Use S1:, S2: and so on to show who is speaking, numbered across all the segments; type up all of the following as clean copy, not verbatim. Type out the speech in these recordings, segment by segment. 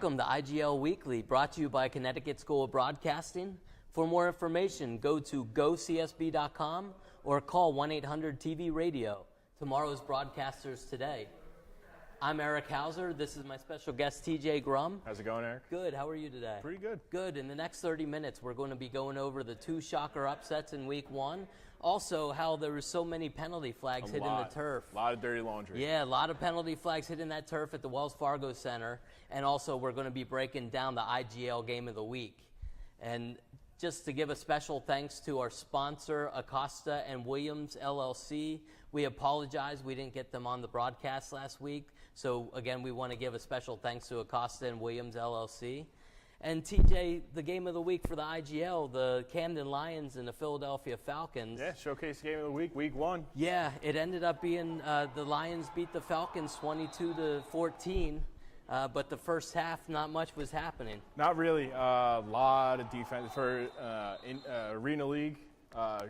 S1: Welcome to IGL Weekly, brought to you by Connecticut School of Broadcasting. For more information, go to gocsb.com or call 1-800-TV-RADIO. Tomorrow's broadcasters today. I'm Eric Hauser. This is my special guest, TJ Grum.
S2: How's it going, Eric?
S1: Good. How are you today?
S2: Pretty good.
S1: Good. In the next 30 minutes, we're going to be going over the two shocker upsets in Week 1. Also, how there were so many penalty flags hitting the turf.
S2: A lot of dirty laundry.
S1: Yeah, a lot of penalty flags hitting that turf at the Wells Fargo Center. And also, we're going to be breaking down the IGL Game of the Week. And just to give a special thanks to our sponsor, Acosta and Williams, LLC. We apologize we didn't get them on the broadcast last week. So, again, we want to give a special thanks to Acosta and Williams, LLC. And, TJ, the game of the week for the IGL, the Camden Lions and the Philadelphia Falcons.
S2: Yeah, showcase game of the week, Week 1.
S1: Yeah, it ended up being the Lions beat the Falcons 22-14. But the first half, not much was happening.
S2: Not really. A lot of defense. For Arena League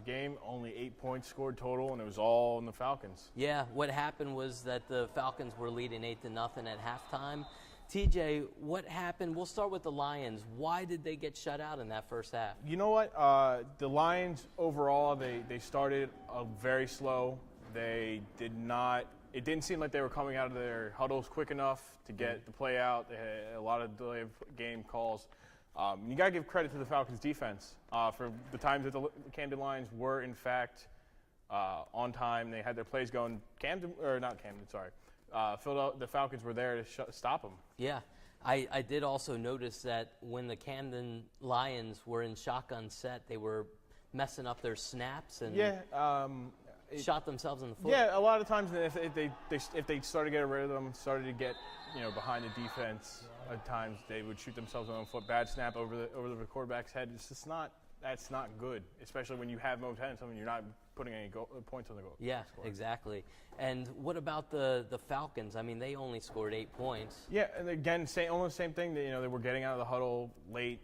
S2: game, only 8 points scored total, and it was all in the Falcons.
S1: Yeah, what happened was that the Falcons were leading 8-0 at halftime. TJ, what happened? We'll start with the Lions. Why did they get shut out in that first half?
S2: You know what? The Lions, overall, they started very slow. They did not – it didn't seem like they were coming out of their huddles quick enough to get the play out. They had a lot of delay of game calls. You got to give credit to the Falcons' defense for the times that the Camden Lions were, in fact, on time. They had their plays going. The Falcons were there to stop them.
S1: Yeah. I did also notice that when the Camden Lions were in shotgun set, they were messing up their snaps and shot themselves in the foot.
S2: Yeah, a lot of times if they started getting rid of them, started to get behind the defense, at times they would shoot themselves in the foot. Bad snap over the quarterback's head. It's just that's not good, especially when you have momentum and you're not putting any points on the goal.
S1: Yeah, exactly. And what about the Falcons? I mean, they only scored 8 points.
S2: Yeah, and again, almost the same thing. They were getting out of the huddle late,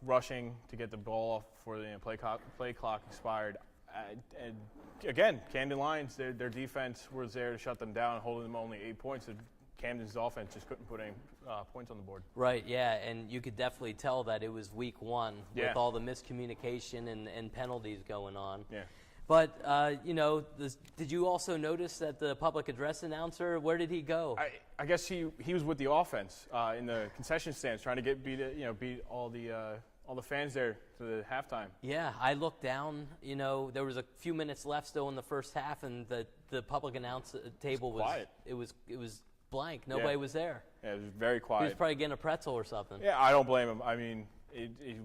S2: rushing to get the ball off before the play clock expired. And again, Camden Lions, their defense was there to shut them down, holding them only 8 points. Camden's offense just couldn't put any points on the board. Right,
S1: yeah, and you could definitely tell that it was Week 1 with all the miscommunication and penalties going on.
S2: Yeah.
S1: But, did you also notice that the public address announcer, where did he go?
S2: I guess he was with the offense in the concession stands trying to beat all the fans there to the halftime.
S1: Yeah, I looked down. There was a few minutes left still in the first half, and the public announce table was
S2: quiet.
S1: It was blank. Nobody was there.
S2: Yeah, it was very quiet.
S1: He was probably getting a pretzel or something.
S2: Yeah, I don't blame him. I mean, you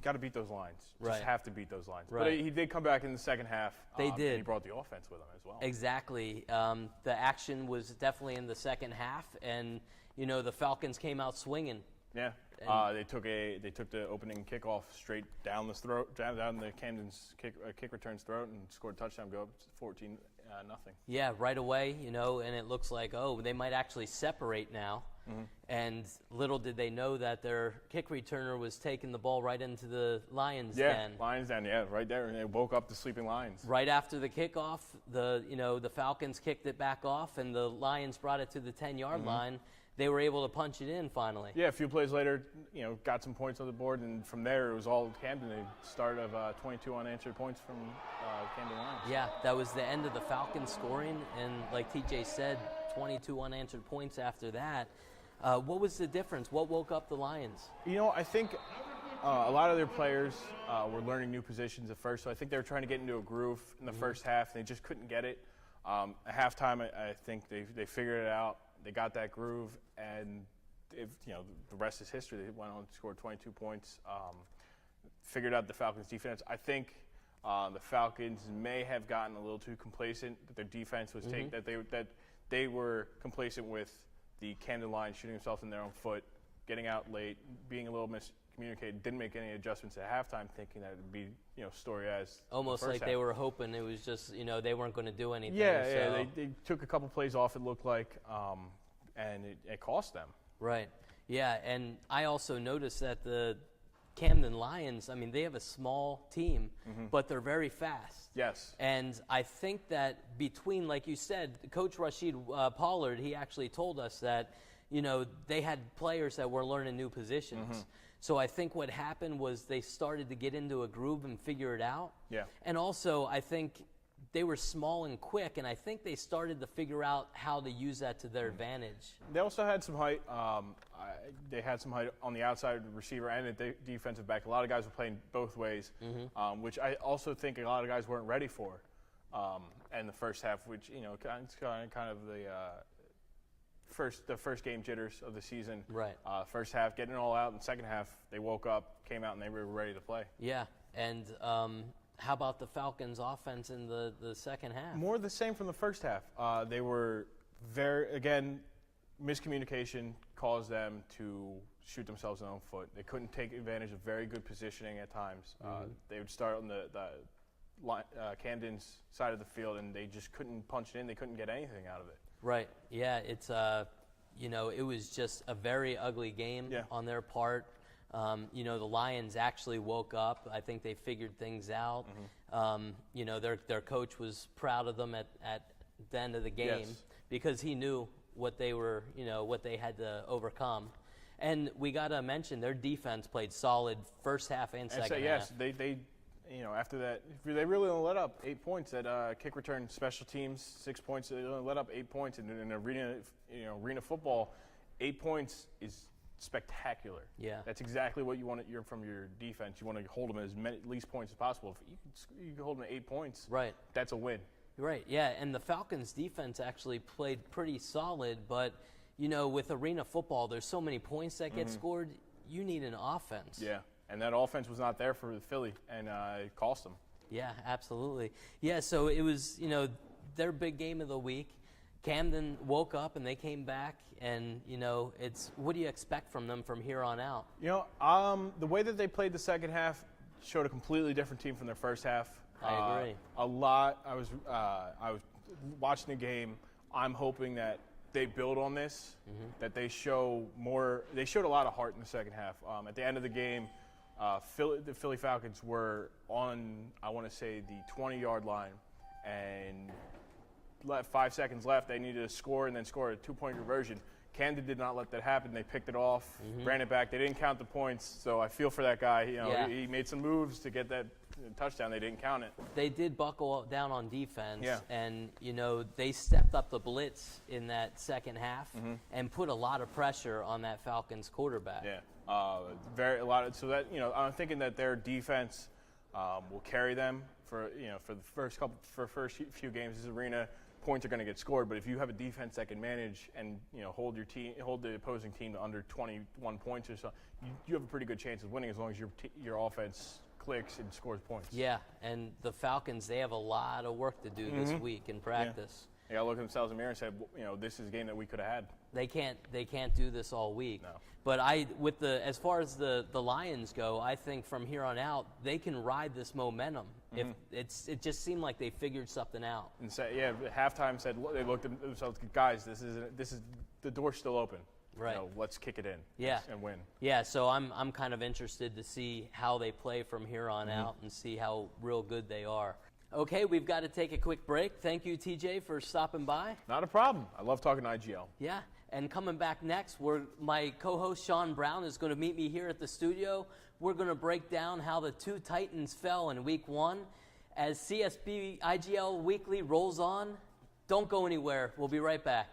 S2: got to beat those lines.
S1: Right.
S2: Just have to beat those lines.
S1: Right.
S2: But he did come back in the second half.
S1: They did.
S2: And he brought the offense with him as well.
S1: Exactly. The action was definitely in the second half, and the Falcons came out swinging.
S2: Yeah. They took the opening kickoff straight down the throat, down the Camden's kick return's throat, and scored a touchdown. Go up 14-0.
S1: Yeah, right away. And it looks like they might actually separate now. Mm-hmm. And little did they know that their kick returner was taking the ball right into the Lions' den.
S2: Yeah, Lions' den. Yeah, right there, and they woke up the sleeping Lions.
S1: Right after the kickoff, the Falcons kicked it back off, and the Lions brought it to the 10-yard line. They were able to punch it in finally.
S2: Yeah, a few plays later, got some points on the board, and from there it was all Camden. They started 22 unanswered points from Camden Lions.
S1: Yeah, that was the end of the Falcons scoring, and like TJ said, 22 unanswered points after that. What was the difference? What woke up the Lions?
S2: I think a lot of their players were learning new positions at first, so I think they were trying to get into a groove in the first half, and they just couldn't get it. At halftime, I think they figured it out. They got that groove, and the rest is history. They went on to score 22 points, figured out the Falcons' defense. I think the Falcons may have gotten a little too complacent. That their defense was that they were complacent with the Camden Lions shooting themselves in their own foot, getting out late, being a little miscommunicated. Didn't make any adjustments at halftime, thinking that it would be story as
S1: almost like they were hoping it was just they weren't going to do anything.
S2: Yeah, they took a couple plays off. It looked like, and it cost them.
S1: Right. Yeah, and I also noticed that the Camden Lions, I mean, they have a small team, but they're very fast.
S2: Yes.
S1: And I think that between, like you said, Coach Rashid Pollard, he actually told us that they had players that were learning new positions. So I think what happened was they started to get into a groove and figure it out.
S2: Yeah.
S1: And also, I think they were small and quick, and I think they started to figure out how to use that to their advantage.
S2: They also had some height. They had some height on the outside receiver and the defensive back. A lot of guys were playing both ways, which I also think a lot of guys weren't ready for in the first half, which, it's kind of the first game jitters of the season.
S1: Right.
S2: First half, getting it all out, and second half, they woke up, came out, and they were ready to play.
S1: Yeah, and how about the Falcons' offense in the second half?
S2: More the same from the first half. They were miscommunication caused them to shoot themselves in their own foot. They couldn't take advantage of very good positioning at times. They would start on the Camden's side of the field, and they just couldn't punch it in. They couldn't get anything out of it.
S1: Right. Yeah, it's it was just a very ugly game on their part. The Lions actually woke up. I think they figured things out. Their coach was proud of them at the end of the game because he knew what they were, what they had to overcome. And we got to mention their defense played solid first half and second half.
S2: Yes, they after that, they really only let up 8 points at kick return, special teams, 6 points. They only let up 8 points in arena football. 8 points is spectacular.
S1: Yeah,
S2: that's exactly what you want from your defense. You want to hold them as many least points as possible. If you can hold them at 8 points,
S1: right,
S2: that's a win.
S1: Right. Yeah, and the Falcons' defense actually played pretty solid, but with arena football, there's so many points that get scored. You need an offense.
S2: Yeah. And that offense was not there for Philly, and it cost them.
S1: Yeah, absolutely. Yeah, so it was, their big game of the week. Camden woke up and they came back, and, it's what do you expect from them from here on out?
S2: The way that they played the second half showed a completely different team from their first half.
S1: I agree.
S2: I was watching the game. I'm hoping that they build on this, that they show more. They showed a lot of heart in the second half. At the end of the game, the Philly Falcons were on, I want to say, the 20-yard line, and 5 seconds left. They needed to score and then score a 2-point conversion. Camden did not let that happen. They picked it off, ran it back. They didn't count the points, so I feel for that guy. He made some moves to get that touchdown. They didn't count it.
S1: They did buckle down on defense, and they stepped up the blitz in that second half and put a lot of pressure on that Falcons quarterback.
S2: Yeah. I'm thinking that their defense will carry them for the first few games. This arena, points are going to get scored, but if you have a defense that can manage and hold the opposing team to under 21 points or so, you have a pretty good chance of winning as long as your offense clicks and scores points.
S1: Yeah, and the Falcons, they have a lot of work to do this week in practice.
S2: They got to look at themselves in the mirror and say, this is a game that we could have had.
S1: They can't do this all week.
S2: No.
S1: But as far as the Lions go, I think from here on out they can ride this momentum. It just seemed like they figured something out.
S2: And halftime said they looked at themselves, guys, this is the door's still open.
S1: Right.
S2: Let's kick it in. And win.
S1: Yeah. So I'm kind of interested to see how they play from here on out and see how real good they are. Okay, we've got to take a quick break. Thank you, TJ, for stopping by.
S2: Not a problem. I love talking to IGL.
S1: Yeah, and coming back next, my co-host Sean Brown is going to meet me here at the studio. We're going to break down how the two Titans fell in Week 1. As CSB IGL Weekly rolls on, don't go anywhere. We'll be right back.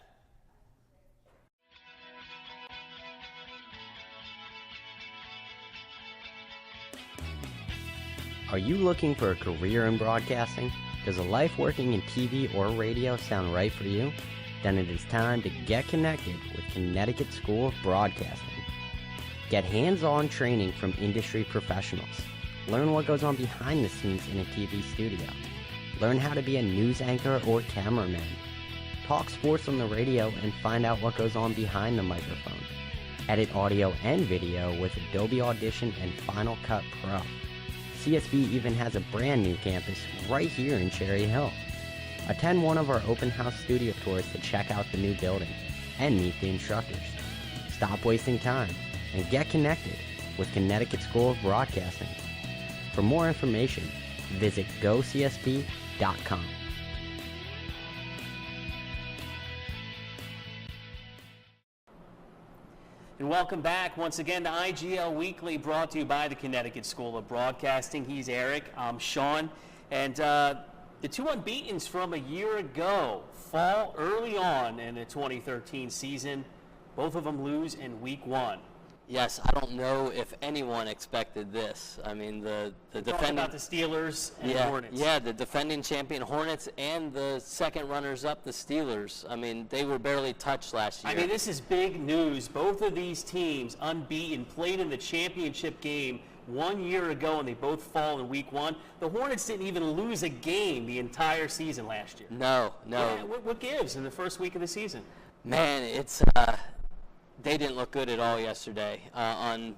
S3: Are you looking for a career in broadcasting? Does a life working in TV or radio sound right for you? Then it is time to get connected with Connecticut School of Broadcasting. Get hands-on training from industry professionals. Learn what goes on behind the scenes in a TV studio. Learn how to be a news anchor or cameraman. Talk sports on the radio and find out what goes on behind the microphone. Edit audio and video with Adobe Audition and Final Cut Pro. CSB even has a brand new campus right here in Cherry Hill. Attend one of our open house studio tours to check out the new building and meet the instructors. Stop wasting time and get connected with Connecticut School of Broadcasting. For more information, visit gocsb.com.
S4: And welcome back once again to IGL Weekly, brought to you by the Connecticut School of Broadcasting. He's Eric, I'm Sean, and the two unbeatens from a year ago fall early on in the 2013 season. Both of them lose in week 1.
S1: Yes, I don't know if anyone expected this. I mean, the defending
S4: about the Steelers and Hornets.
S1: Yeah, the defending champion Hornets and the second runners-up, the Steelers. I mean, they were barely touched last year.
S4: I mean, this is big news. Both of these teams, unbeaten, played in the championship game 1 year ago, and they both fall in week 1. The Hornets didn't even lose a game the entire season last year.
S1: No.
S4: Yeah, what gives in the first week of the season?
S1: Man, it's they didn't look good at all yesterday on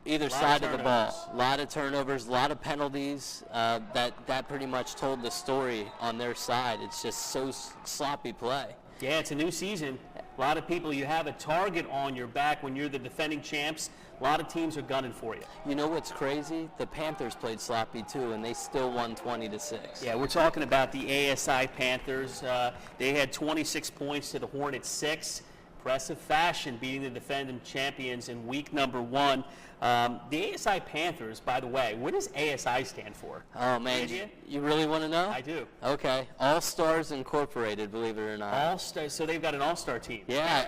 S1: either side of the ball. A lot of turnovers, a lot of penalties. That pretty much told the story on their side. It's just so sloppy play.
S4: Yeah, it's a new season. A lot of people, you have a target on your back when you're the defending champs. A lot of teams are gunning for you.
S1: You know what's crazy? The Panthers played sloppy too, and they still won 20-6.
S4: Yeah, we're talking about the ASI Panthers. They had 26 points to the Hornets 6. Impressive fashion, beating the defending champions in week number 1. The ASI Panthers, by the way, what does ASI stand for?
S1: Oh, man, you really want to know?
S4: I do.
S1: Okay. All-Stars Incorporated, believe it or not.
S4: All-Star, so they've got an all-star team.
S1: Yeah.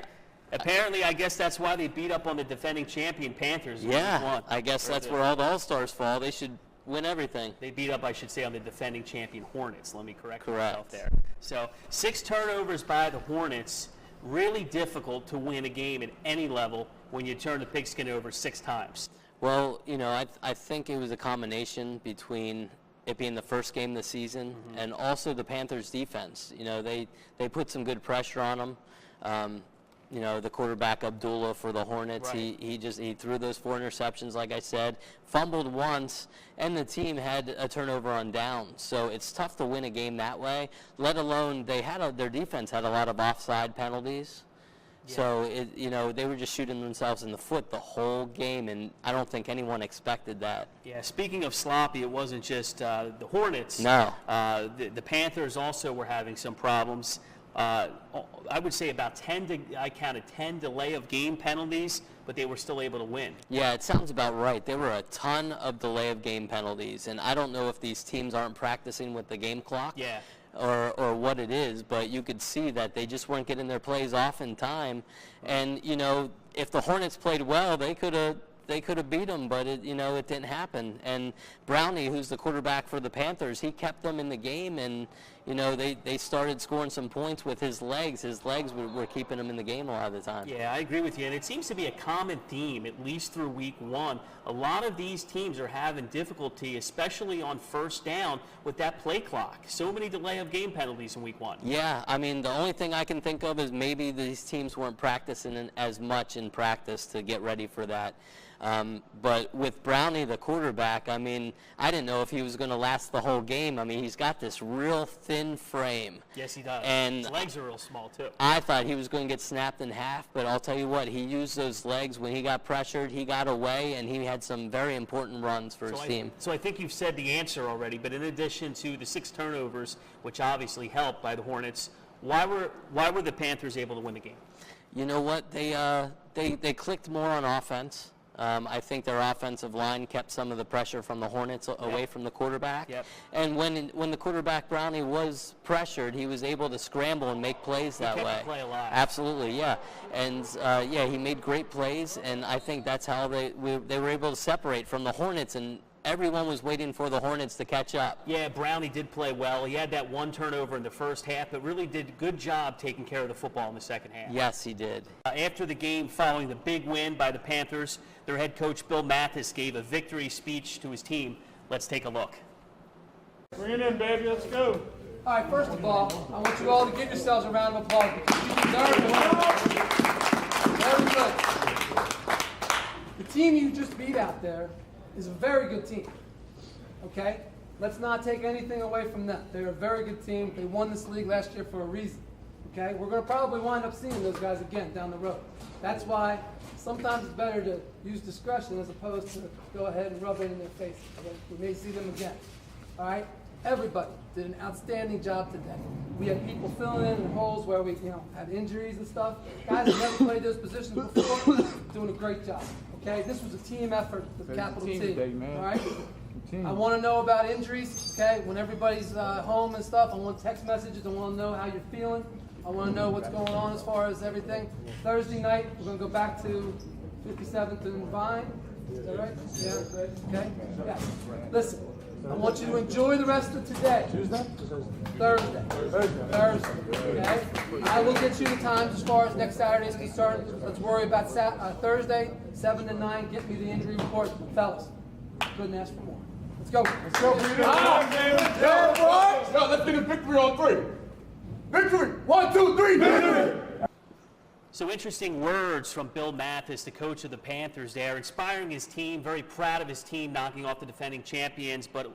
S4: Apparently, I guess that's why they beat up on the defending champion Panthers in week 1.
S1: I guess that's where all the All-Stars fall. They should win everything.
S4: They beat up, I should say, on the defending champion Hornets. Let me correct myself there. So 6 turnovers by the Hornets. Really difficult to win a game at any level when you turn the pigskin over 6 times.
S1: Well, you know, I think it was a combination between it being the first game of the season and also the Panthers' defense. You know, they put some good pressure on them. You know, the quarterback Abdullah for the Hornets,
S4: right.
S1: he threw those 4 interceptions, like I said, fumbled once, and the team had a turnover on down. So it's tough to win a game that way, let alone their defense had a lot of offside penalties. Yeah. So, you know, they were just shooting themselves in the foot the whole game, and I don't think anyone expected that.
S4: Yeah, speaking of sloppy, it wasn't just the Hornets.
S1: No.
S4: The Panthers also were having some problems. I would say about I counted 10 delay of game penalties, but they were still able to win.
S1: Yeah, it sounds about right. There were a ton of delay of game penalties, and I don't know if these teams aren't practicing with the game clock.
S4: Yeah.
S1: Or what it is, but you could see that they just weren't getting their plays off in time. And, you know, if the Hornets played well, they could have beat them, but it didn't happen. And Brownie, who's the quarterback for the Panthers, he kept them in the game, and they started scoring some points with his legs. His legs were keeping him in the game a lot of the time.
S4: Yeah, I agree with you, and it seems to be a common theme, at least through week 1. A lot of these teams are having difficulty, especially on first down, with that play clock. So many delay of game penalties in week 1.
S1: Yeah, I mean, the only thing I can think of is maybe these teams weren't practicing as much in practice to get ready for that. But with Brownie, the quarterback, I mean, I didn't know if he was going to last the whole game. I mean, he's got this real thin frame.
S4: Yes, he does.
S1: And
S4: his legs are real small, too.
S1: I thought he was going to get snapped in half, but I'll tell you what, he used those legs when he got pressured. He got away, and he had some very important runs for his team.
S4: So I think you've said the answer already, but in addition to the 6 turnovers, which obviously helped by the Hornets, why were the Panthers able to win the game?
S1: You know what? They clicked more on offense. I think their offensive line kept some of the pressure from the Hornets away from the quarterback.
S4: Yep.
S1: And when the quarterback Brownie was pressured, he was able to scramble and make plays that way.
S4: He kept the play alive.
S1: Absolutely, yeah. And he made great plays, and I think that's how they were able to separate from the Hornets, and everyone was waiting for the Hornets to catch up.
S4: Yeah, Brownie did play well. He had that 1 turnover in the first half, but really did a good job taking care of the football in the second half.
S1: Yes, he did.
S4: After the game, following the big win by the Panthers, their head coach Bill Mathis gave a victory speech to his team. Let's take a look.
S5: Bring it in, baby. Let's go.
S6: All right, first of all, I want you all to give yourselves a round of applause because you deserve it. Very good. The team you just beat out there is a very good team, okay? Let's not take anything away from them. They're a very good team. They won this league last year for a reason, okay? We're going to probably wind up seeing those guys again down the road. That's why sometimes it's better to use discretion as opposed to go ahead and rub it in their face. Okay? We may see them again, all right? Everybody did an outstanding job today. We had people filling in holes where we, had injuries and stuff. Guys that never played those positions before, doing a great job. Okay, this was a team effort with a capital T.
S5: today, man.
S6: All right. I want to know about injuries. Okay, when everybody's home and stuff, I want text messages. I want to know how you're feeling. I want to know what's going on as far as everything. Thursday night, we're going to go back to 57th and Vine. Is that right? Yeah. Okay. Yeah. Listen. I want you to enjoy the rest of today.
S5: Tuesday?
S6: Thursday. Okay? I will get you the times as far as next Saturday is concerned. Let's worry about Thursday, 7 to 9. Get me the injury report. Fellas, couldn't ask for more. Let's go.
S5: Let's go. Yo, let's get a victory on 3. Victory! 1, 2, 3, victory!
S4: So interesting words from Bill Mathis, the coach of the Panthers there, inspiring his team, very proud of his team knocking off the defending champions, but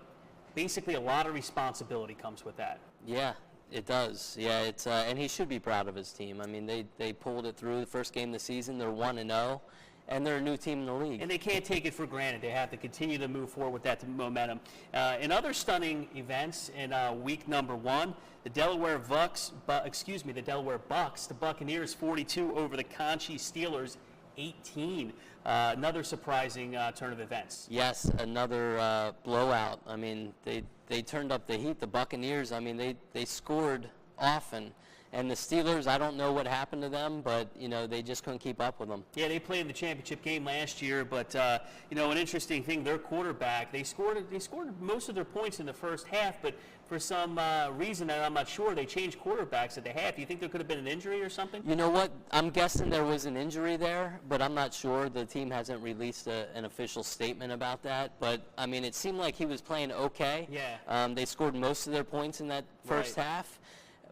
S4: basically a lot of responsibility comes with that.
S1: Yeah, it does. Yeah, it's and he should be proud of his team. I mean, they pulled it through the first game of the season. They're 1-0, and they're a new team in the league.
S4: And they can't take it for granted. They have to continue to move forward with that momentum. In other stunning events in week number 1, the Delaware Bucks, the Buccaneers 42 over the Conchie Steelers 18. Another surprising turn of events.
S1: Yes, another blowout. I mean, they turned up the heat. The Buccaneers, I mean, they scored often. And the Steelers, I don't know what happened to them, but, they just couldn't keep up with them.
S4: Yeah, they played in the championship game last year, but, an interesting thing, their quarterback, they scored most of their points in the first half, but for some reason that I'm not sure, they changed quarterbacks at the half. Do you think there could have been an injury or something? You
S1: know what? I'm guessing there was an injury there, but I'm not sure. The team hasn't released an official statement about that. But, I mean, it seemed like he was playing okay.
S4: Yeah.
S1: They scored most of their points in that first half.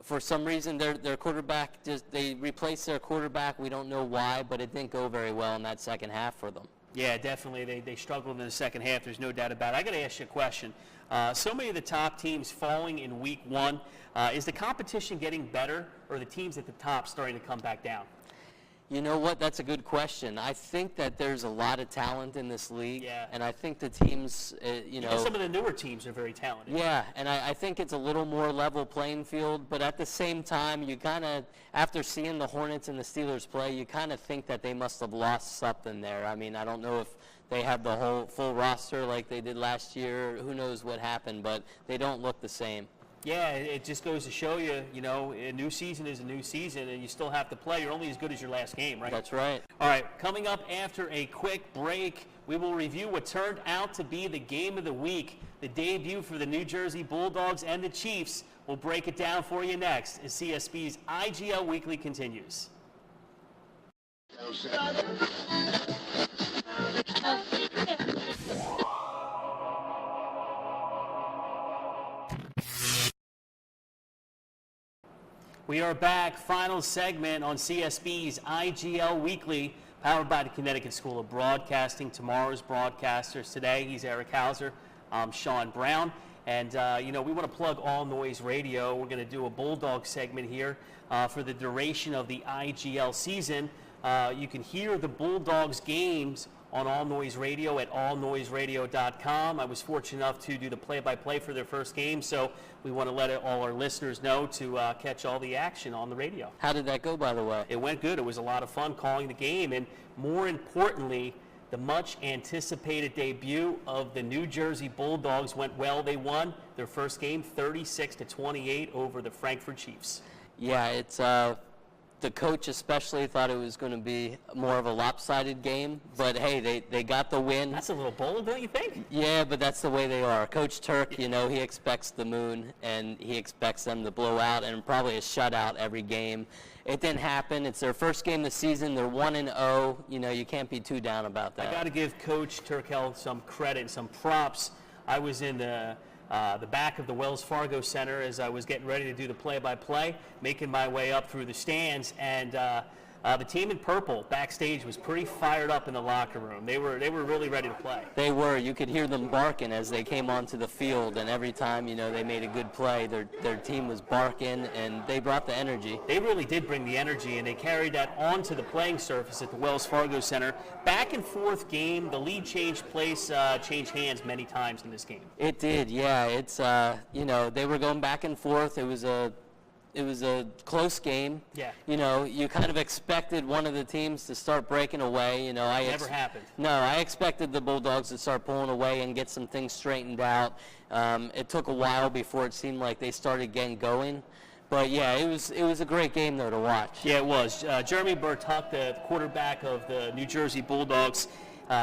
S1: For some reason, their quarterback, they replaced their quarterback. We don't know why, but it didn't go very well in that second half for them.
S4: Yeah, definitely. They struggled in the second half. There's no doubt about it. I got to ask you a question. So many of the top teams falling in week 1. Is the competition getting better, or are the teams at the top starting to come back down?
S1: You know what? That's a good question. I think that there's a lot of talent in this league,
S4: yeah.
S1: And I think the teams,
S4: Even some of the newer teams are very talented.
S1: Yeah, and I think it's a little more level playing field, but at the same time, you kind of, after seeing the Hornets and the Steelers play, you kind of think that they must have lost something there. I mean, I don't know if they have the full roster like they did last year. Who knows what happened, but they don't look the same.
S4: Yeah, it just goes to show you, a new season is a new season, and you still have to play. You're only as good as your last game, right?
S1: That's right.
S4: All right, coming up after a quick break, we will review what turned out to be the game of the week, the debut for the New Jersey Bulldogs and the Chiefs. We'll break it down for you next as CSB's IGL Weekly continues. We are back, final segment on CSB's IGL Weekly, powered by the Connecticut School of Broadcasting. Tomorrow's broadcasters today, he's Eric Hauser, I'm Sean Brown. And, we want to plug All Noise Radio. We're going to do a Bulldog segment here for the duration of the IGL season. You can hear the Bulldogs games on All Noise Radio at allnoiseradio.com. I was fortunate enough to do the play-by-play for their first game, so we want to let all our listeners know to catch all the action on the radio.
S1: How did that go, by the way?
S4: It went good. It was a lot of fun calling the game, and more importantly, the much-anticipated debut of the New Jersey Bulldogs went well. They won their first game 36-28 over the Frankfurt Chiefs.
S1: Yeah, it's the coach especially thought it was going to be more of a lopsided game, but hey, they got the win.
S4: That's a little bold, don't you think?
S1: Yeah, but that's the way they are. Coach Turk, he expects the moon, and he expects them to blow out and probably a shutout every game. It didn't happen. It's their first game this season. They're 1-0. You can't be too down about that.
S4: I got to give Coach Turkel some credit and some props. I was in the back of the Wells Fargo Center as I was getting ready to do the play-by-play, making my way up through the stands, and The team in purple backstage was pretty fired up in the locker room. They were really ready to play.
S1: They were. You could hear them barking as they came onto the field, and every time, they made a good play, their team was barking, and they brought the energy.
S4: They really did bring the energy, and they carried that onto the playing surface at the Wells Fargo Center. Back and forth game. The lead changed changed hands many times in this game.
S1: It did, yeah. It's they were going back and forth. It was a close game.
S4: Yeah.
S1: You kind of expected one of the teams to start breaking away.
S4: Never happened.
S1: No, I expected the Bulldogs to start pulling away and get some things straightened out. It took a while before it seemed like they started getting going. But yeah, it was a great game though to watch.
S4: Yeah, it was. Jeremy Bertuck, the quarterback of the New Jersey Bulldogs,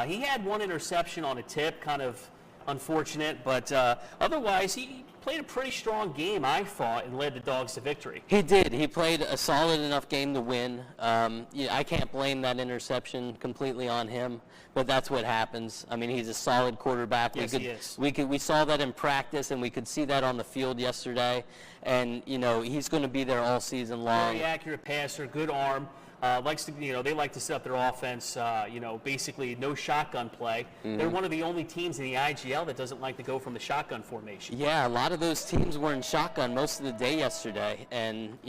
S4: he had one interception on a tip, kind of unfortunate, but otherwise he played a pretty strong game, I thought, and led the Dogs to victory.
S1: He did. He played a solid enough game to win. I can't blame that interception completely on him, but that's what happens. I mean, he's a solid quarterback.
S4: Yes, he is.
S1: We saw that in practice, and we could see that on the field yesterday. And he's going to be there all season long.
S4: Very accurate passer, good arm. Likes to, they like to set up their offense, basically no shotgun play.
S1: Mm-hmm.
S4: They're one of the only teams in the IGL that doesn't like to go from the shotgun formation.
S1: Yeah, a lot of those teams were in shotgun most of the day yesterday, and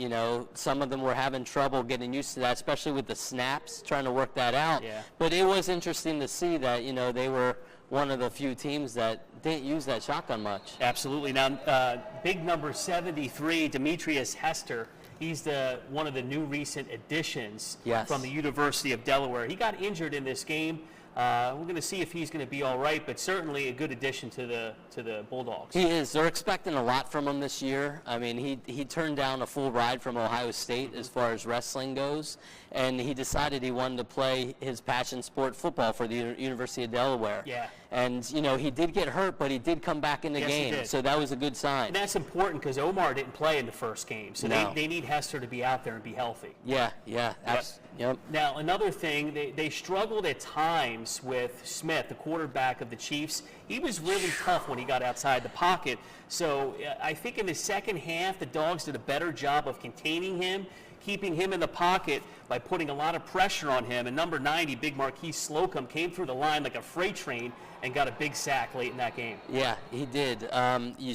S1: some of them were having trouble getting used to that, especially with the snaps, trying to work that out.
S4: Yeah.
S1: But it was interesting to see that they were one of the few teams that didn't use that shotgun much.
S4: Absolutely. Now, big number 73, Demetrius Hester. He's one of the new recent additions from the University of Delaware. He got injured in this game. We're going to see if he's going to be all right, but certainly a good addition to the Bulldogs.
S1: He is. They're expecting a lot from him this year. I mean, he turned down a full ride from Ohio State as far as wrestling goes, and he decided he wanted to play his passion sport, football, for the University of Delaware.
S4: Yeah.
S1: And, he did get hurt, but he did come back in the game, so that was a good sign.
S4: And that's important because Omar didn't play in the first game, so they need Hester to be out there and be healthy.
S1: Yeah. Yep.
S4: Now, another thing, they struggled at times with Smith, the quarterback of the Chiefs. He was really tough when he got outside the pocket. So I think in the second half, the Dogs did a better job of containing him, keeping him in the pocket by putting a lot of pressure on him. And number 90, Big Marquise Slocum, came through the line like a freight train and got a big sack late in that game.
S1: Yeah, he did.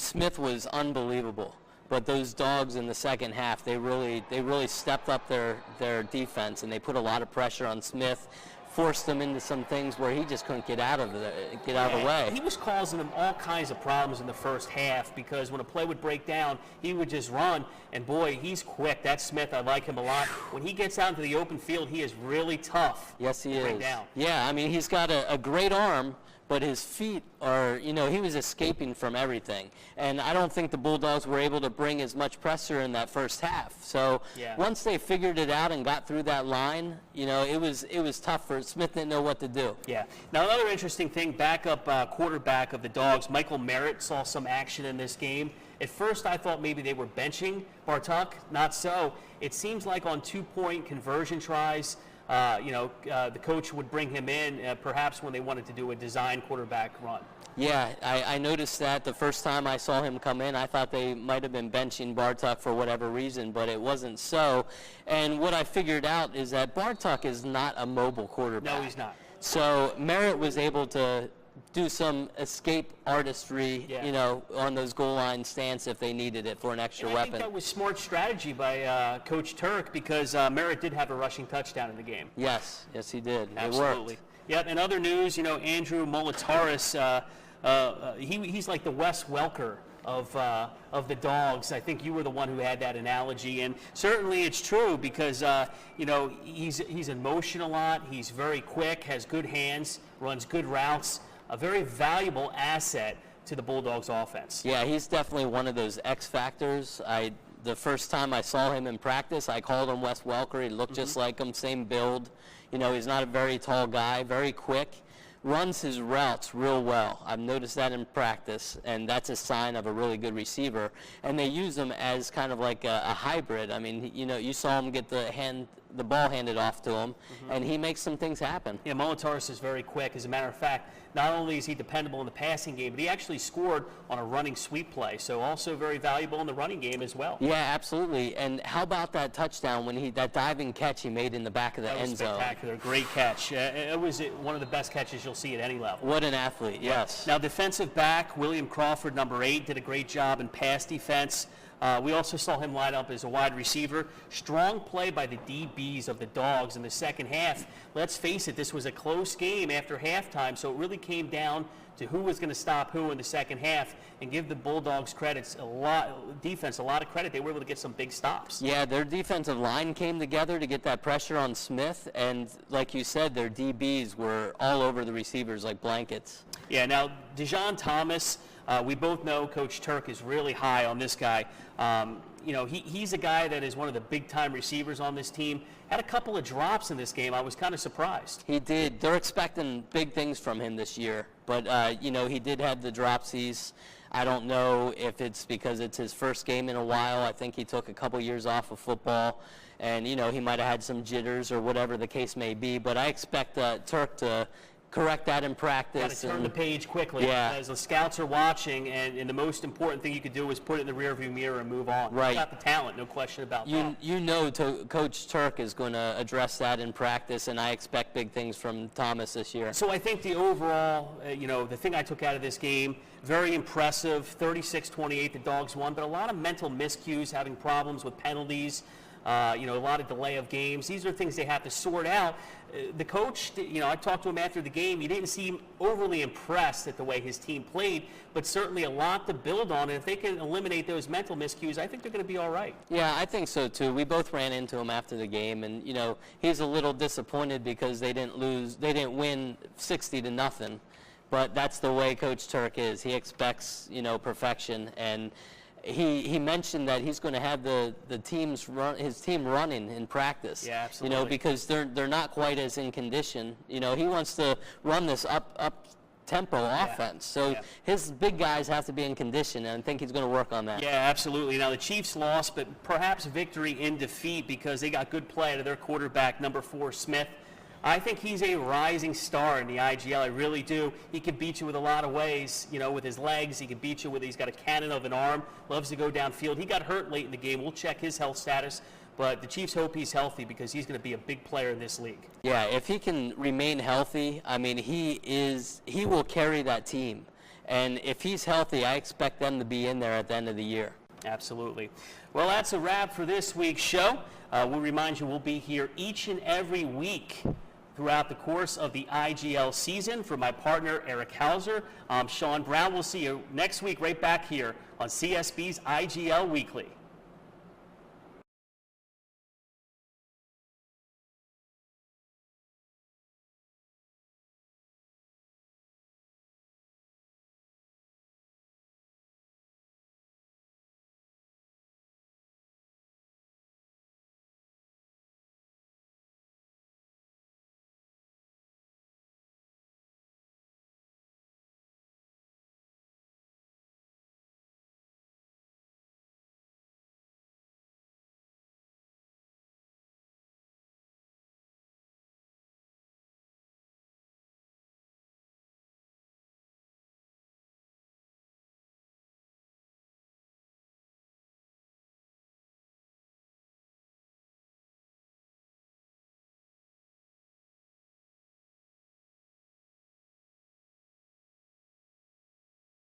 S1: Smith was unbelievable. But those Dogs in the second half, they really stepped up their defense, and they put a lot of pressure on Smith, forced him into some things where he just couldn't get out of the way.
S4: He was causing them all kinds of problems in the first half because when a play would break down, he would just run, and boy, he's quick. That Smith, I like him a lot. When he gets out into the open field, he is really tough.
S1: Yes, he
S4: to bring
S1: is.
S4: Down.
S1: Yeah, I mean, he's got a great arm, but his feet are, he was escaping from everything. And I don't think the Bulldogs were able to bring as much pressure in that first half. So once they figured it out and got through that line, it was tough for Smith, didn't know what to do.
S4: Yeah. Now, another interesting thing, backup quarterback of the Dogs, Michael Merritt, saw some action in this game. At first, I thought maybe they were benching Bartuk. Not so. It seems like on 2-point conversion tries, the coach would bring him in perhaps when they wanted to do a design quarterback run.
S1: Yeah, I noticed that the first time I saw him come in. I thought they might have been benching Bartuk for whatever reason, but it wasn't so. And what I figured out is that Bartuk is not a mobile quarterback.
S4: No, he's not.
S1: So Merritt was able to do some escape artistry, on those goal line stance if they needed it for an extra weapon.
S4: I think that was smart strategy by Coach Turk because Merritt did have a rushing touchdown in the game.
S1: Yes, he did.
S4: Absolutely.
S1: It worked.
S4: Yep. In other news, Andrew Molitaris, he's like the Wes Welker of the Dogs. I think you were the one who had that analogy, and certainly it's true because he's in motion a lot. He's very quick, has good hands, runs good routes. A very valuable asset to the Bulldogs offense.
S1: Yeah, he's definitely one of those X factors. The first time I saw him in practice, I called him Wes Welker. He looked just like him, same build. He's not a very tall guy, very quick. Runs his routes real well. I've noticed that in practice, and that's a sign of a really good receiver. And they use him as kind of like a hybrid. I mean, you saw him get the the ball handed off to him, and he makes some things happen.
S4: Yeah, Molitaris is very quick. As a matter of fact, not only is he dependable in the passing game, but he actually scored on a running sweep play, so also very valuable in the running game as well.
S1: Yeah, absolutely. And how about that touchdown when that diving catch he made in the back of the end zone?
S4: Spectacular, great catch. It was one of the best catches you'll see at any level.
S1: What an athlete, yes.
S4: Now, defensive back, William Crawford, number 8, did a great job in pass defense. We also saw him line up as a wide receiver. Strong play by the DBs of the Dogs in the second half. Let's face it, this was a close game after halftime, so it really came down to who was going to stop who in the second half, and give the Bulldogs a lot of credit. They were able to get some big stops.
S1: Yeah, their defensive line came together to get that pressure on Smith, and like you said, their DBs were all over the receivers like blankets.
S4: Yeah, now, Dijon Thomas, we both know Coach Turk is really high on this guy. He's a guy that is one of the big-time receivers on this team. Had a couple of drops in this game. I was kind of surprised.
S1: He did. They're expecting big things from him this year. But, he did have the dropsies. I don't know if it's because it's his first game in a while. I think he took a couple years off of football. And, he might have had some jitters or whatever the case may be. But I expect Turk to correct that in practice.
S4: Got to turn the page quickly, as the scouts are watching, and the most important thing you could do is put it in the rearview mirror and move on.
S1: Right.
S4: He's got the talent, no question about that.
S1: Coach Turk is going to address that in practice, and I expect big things from Thomas this year.
S4: So I think the overall, the thing I took out of this game, very impressive, 36-28, the Dogs won, but a lot of mental miscues, having problems with penalties, a lot of delay of games. These are things they have to sort out. The coach, I talked to him after the game. He didn't seem overly impressed at the way his team played, but certainly a lot to build on. And if they can eliminate those mental miscues, I think they're going to be all right.
S1: Yeah, I think so too. We both ran into him after the game, and he's a little disappointed because they didn't win 60-0. But that's the way Coach Turk is. He expects perfection, and he mentioned that he's going to have his team running in practice.
S4: Yeah, absolutely.
S1: Because they're not quite as in condition. He wants to run this up tempo offense. So his big guys have to be in condition, and I think he's going to work on that.
S4: Yeah, absolutely. Now the Chiefs lost, but perhaps victory in defeat because they got good play out of their quarterback, number 4, Smith. I think he's a rising star in the IGL. I really do. He can beat you with a lot of ways, with his legs. He can beat you he's got a cannon of an arm, loves to go downfield. He got hurt late in the game. We'll check his health status, but the Chiefs hope he's healthy because he's going to be a big player in this league.
S1: Yeah, if he can remain healthy, he will carry that team. And if he's healthy, I expect them to be in there at the end of the year.
S4: Absolutely. Well, that's a wrap for this week's show. We'll remind you we'll be here each and every week throughout the course of the IGL season. For my partner, Eric Hauser, I'm Sean Brown. We'll see you next week right back here on CSB's IGL Weekly.